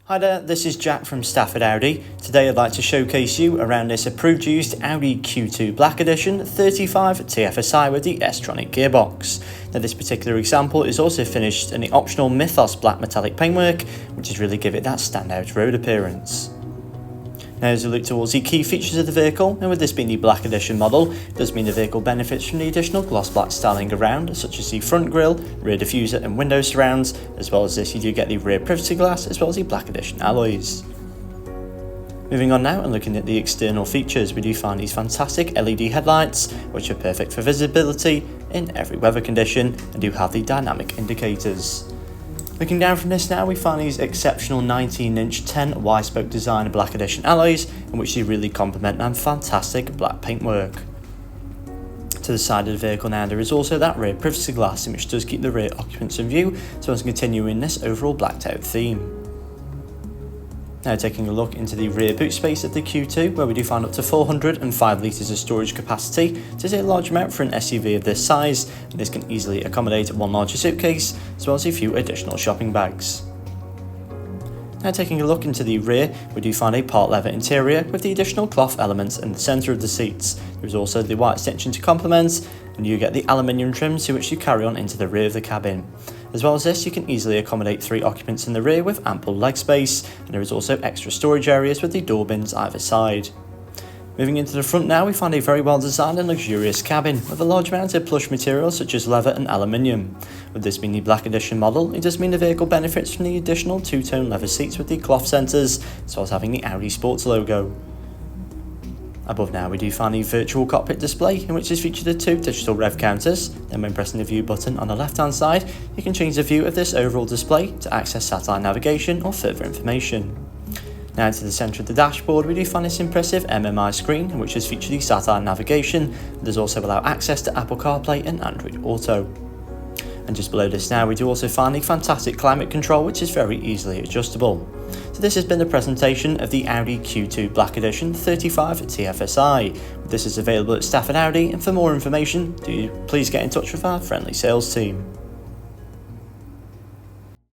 Hi there, this is Jack from Stafford Audi. Today I'd like to showcase you around this approved used Audi Q2 Black Edition 35 TFSI with the S-Tronic gearbox. Now this particular example is also finished in the optional Mythos black metallic paintwork, which is really give it that standout road appearance. Now as we look towards the key features of the vehicle, and with this being the Black Edition model, it does mean the vehicle benefits from the additional gloss black styling around, such as the front grille, rear diffuser and window surrounds. As well as this, you do get the rear privacy glass as well as the Black Edition alloys. Moving on now and looking at the external features, we do find these fantastic LED headlights, which are perfect for visibility in every weather condition, and do have the dynamic indicators. Looking down from this now, we find these exceptional 19-inch 10 Y-spoke design Black Edition alloys, in which they really complement that fantastic black paintwork. To the side of the vehicle now, there is also that rear privacy glass, which does keep the rear occupants in view, so as to continue in this overall blacked out theme. Now taking a look into the rear boot space of the Q2, where we do find up to 405 litres of storage capacity. It is a large amount for an SUV of this size, and this can easily accommodate one larger suitcase, as well as a few additional shopping bags. Now taking a look into the rear, we do find a part leather interior with the additional cloth elements in the centre of the seats. There is also the white extension to complement, and you get the aluminium trim to which you carry on into the rear of the cabin. As well as this, you can easily accommodate 3 occupants in the rear with ample leg space, and there is also extra storage areas with the door bins either side. Moving into the front now, we find a very well designed and luxurious cabin with a large amount of plush materials such as leather and aluminium. With this being the Black Edition model, it does mean the vehicle benefits from the additional 2-tone leather seats with the cloth centres, as well as having the Audi Sports logo. Above now we do find the virtual cockpit display, in which is featured the 2 digital rev counters. Then when pressing the view button on the left hand side, you can change the view of this overall display to access satellite navigation or further information. Now to the centre of the dashboard, we do find this impressive MMI screen, in which is featured the satellite navigation. It does also allow access to Apple CarPlay and Android Auto. And just below this now, we do also find the fantastic climate control, which is very easily adjustable. So this has been the presentation of the Audi Q2 Black Edition 35 TFSI. This is available at Stafford Audi, and for more information, do please get in touch with our friendly sales team.